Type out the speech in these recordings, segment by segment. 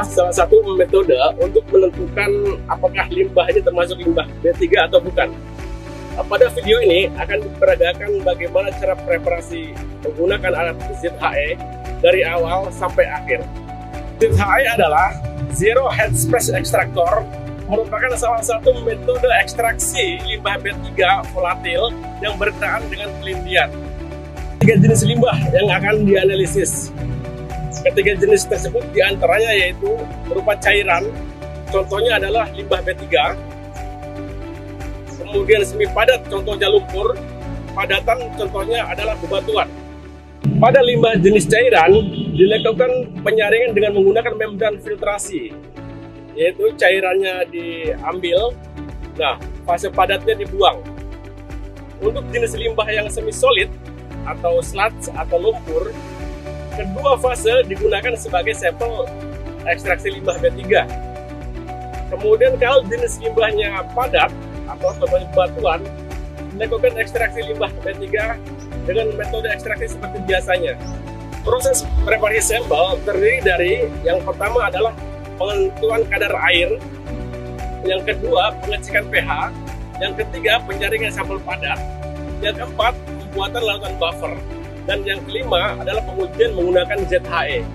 adalah salah satu metode untuk menentukan apakah limbahnya termasuk limbah B3 atau bukan. Pada video ini akan diperagakan bagaimana cara preparasi menggunakan alat ZHE dari awal sampai akhir. ZHE adalah Zero Head Space Extractor, merupakan salah satu metode ekstraksi limbah B3 volatil yang bertahan dengan kelindian. 3 jenis limbah yang akan dianalisis. Ketiga jenis tersebut diantaranya yaitu berupa cairan, contohnya adalah limbah B3, kemudian semi padat, contohnya lumpur, padatan, contohnya adalah bebatuan. Pada limbah jenis cairan dilakukan penyaringan dengan menggunakan membran filtrasi, yaitu cairannya diambil, nah fase padatnya dibuang. Untuk jenis limbah yang semi solid atau sludge atau lumpur, kedua fase digunakan sebagai sampel ekstraksi limbah B3. Kemudian kalau jenis limbahnya padat atau contohnya batuan, dilakukan ekstraksi limbah B3 dengan metode ekstraksi seperti biasanya. Proses preparasi sampel terdiri dari yang pertama adalah penentuan kadar air, yang kedua pengecekan pH, yang ketiga penyaringan sampel padat, yang keempat pembuatan larutan buffer, dan yang kelima adalah pengujian menggunakan ZHE.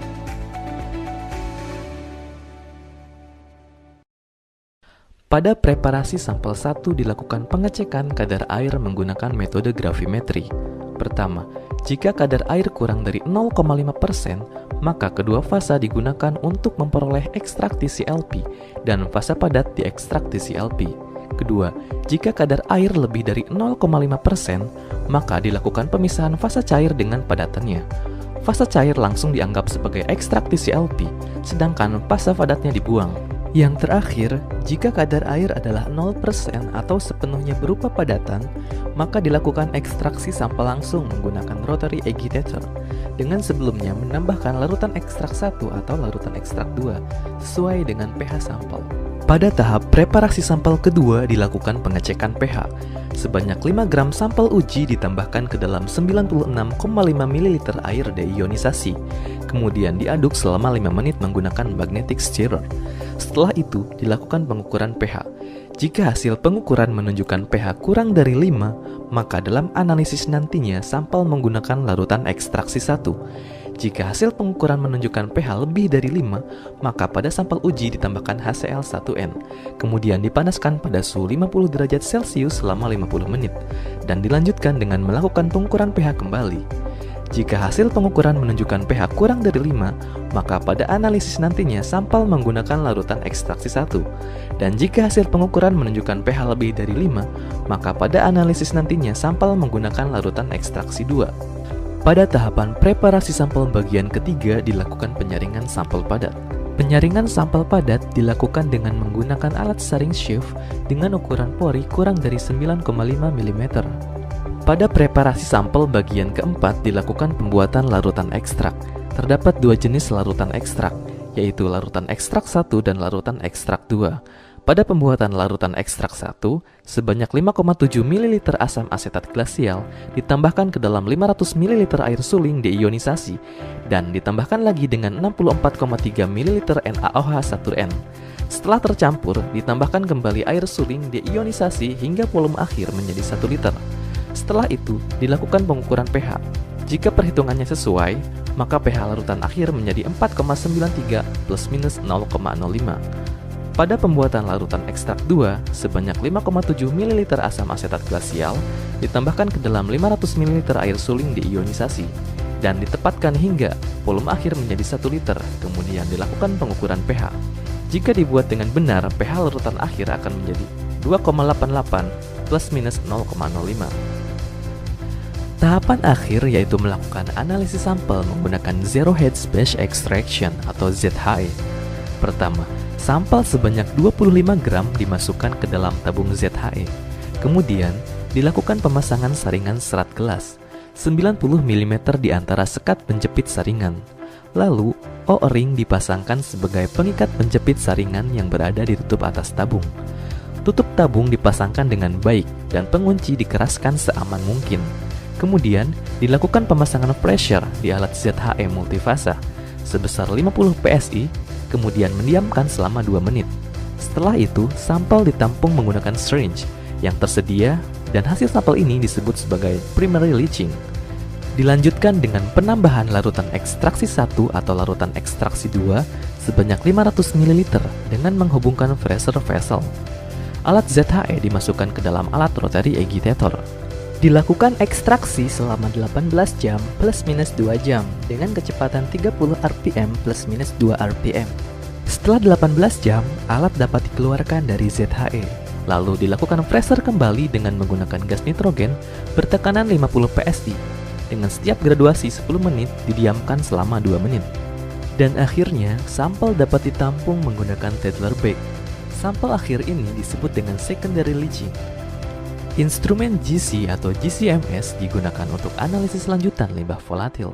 Pada preparasi sampel 1 dilakukan pengecekan kadar air menggunakan metode gravimetri. Pertama, jika kadar air kurang dari 0,5%, maka kedua fasa digunakan untuk memperoleh ekstraksi CLP dan fasa padat diekstraksi CLP. Kedua, jika kadar air lebih dari 0,5%, maka dilakukan pemisahan fasa cair dengan padatannya. Fasa cair langsung dianggap sebagai ekstraksi CLP, sedangkan fasa padatnya dibuang. Yang terakhir, jika kadar air adalah 0% atau sepenuhnya berupa padatan, maka dilakukan ekstraksi sampel langsung menggunakan rotary agitator, dengan sebelumnya menambahkan larutan ekstrak 1 atau larutan ekstrak 2 sesuai dengan pH sampel. Pada tahap preparasi sampel kedua dilakukan pengecekan pH. Sebanyak 5 gram sampel uji ditambahkan ke dalam 96,5 ml air deionisasi. Kemudian diaduk selama 5 menit menggunakan magnetic stirrer. Setelah itu dilakukan pengukuran pH. Jika hasil pengukuran menunjukkan pH kurang dari 5, maka dalam analisis nantinya sampel menggunakan larutan ekstraksi 1. Jika hasil pengukuran menunjukkan pH lebih dari 5, maka pada sampel uji ditambahkan HCl1N, kemudian dipanaskan pada suhu 50 derajat Celcius selama 50 menit, dan dilanjutkan dengan melakukan pengukuran pH kembali. Jika hasil pengukuran menunjukkan pH kurang dari 5, maka pada analisis nantinya sampel menggunakan larutan ekstraksi 1. Dan jika hasil pengukuran menunjukkan pH lebih dari 5, maka pada analisis nantinya sampel menggunakan larutan ekstraksi 2. Pada tahapan preparasi sampel bagian ketiga dilakukan penyaringan sampel padat. Penyaringan sampel padat dilakukan dengan menggunakan alat saring sheaf dengan ukuran pori kurang dari 9,5 mm. Pada preparasi sampel bagian keempat dilakukan pembuatan larutan ekstrak. Terdapat 2 jenis larutan ekstrak, yaitu larutan ekstrak 1 dan larutan ekstrak 2. Pada pembuatan larutan ekstrak 1, sebanyak 5,7 ml asam asetat glasial ditambahkan ke dalam 500 ml air suling deionisasi dan ditambahkan lagi dengan 64,3 ml NaOH1N. Setelah tercampur, ditambahkan kembali air suling deionisasi hingga volume akhir menjadi 1 liter. Setelah itu, dilakukan pengukuran pH. Jika perhitungannya sesuai, maka pH larutan akhir menjadi 4,93 plus minus 0,05. Pada pembuatan larutan ekstrak 2, sebanyak 5,7 ml asam asetat glasial ditambahkan ke dalam 500 ml air suling deionisasi dan ditepatkan hingga volume akhir menjadi 1 liter, kemudian dilakukan pengukuran pH. Jika dibuat dengan benar, pH larutan akhir akan menjadi 2,88 plus minus 0,05. Tahapan akhir yaitu melakukan analisis sampel menggunakan Zero Head Space Extraction atau ZHE. Pertama, sampel sebanyak 25 gram dimasukkan ke dalam tabung ZHE. Kemudian, dilakukan pemasangan saringan serat gelas 90 mm di antara sekat penjepit saringan. Lalu, O-ring dipasangkan sebagai pengikat penjepit saringan yang berada di tutup atas tabung. Tutup tabung dipasangkan dengan baik dan pengunci dikeraskan seaman mungkin. Kemudian, dilakukan pemasangan pressure di alat ZHE multifasa sebesar 50 PSI kemudian mendiamkan selama 2 menit. Setelah itu, sampel ditampung menggunakan syringe yang tersedia dan hasil sampel ini disebut sebagai primary leaching. Dilanjutkan dengan penambahan larutan ekstraksi 1 atau larutan ekstraksi 2 sebanyak 500 ml dengan menghubungkan Fraser vessel. Alat ZHE dimasukkan ke dalam alat rotary agitator. Dilakukan ekstraksi selama 18 jam plus minus 2 jam dengan kecepatan 30 rpm plus minus 2 rpm. Setelah 18 jam, alat dapat dikeluarkan dari ZHE. Lalu dilakukan freezer kembali dengan menggunakan gas nitrogen bertekanan 50 psi. Dengan setiap graduasi 10 menit didiamkan selama 2 menit. Dan akhirnya, sampel dapat ditampung menggunakan Tedlar bag. Sampel akhir ini disebut dengan secondary leaching. Instrumen GC atau GCMS digunakan untuk analisis lanjutan limbah volatil.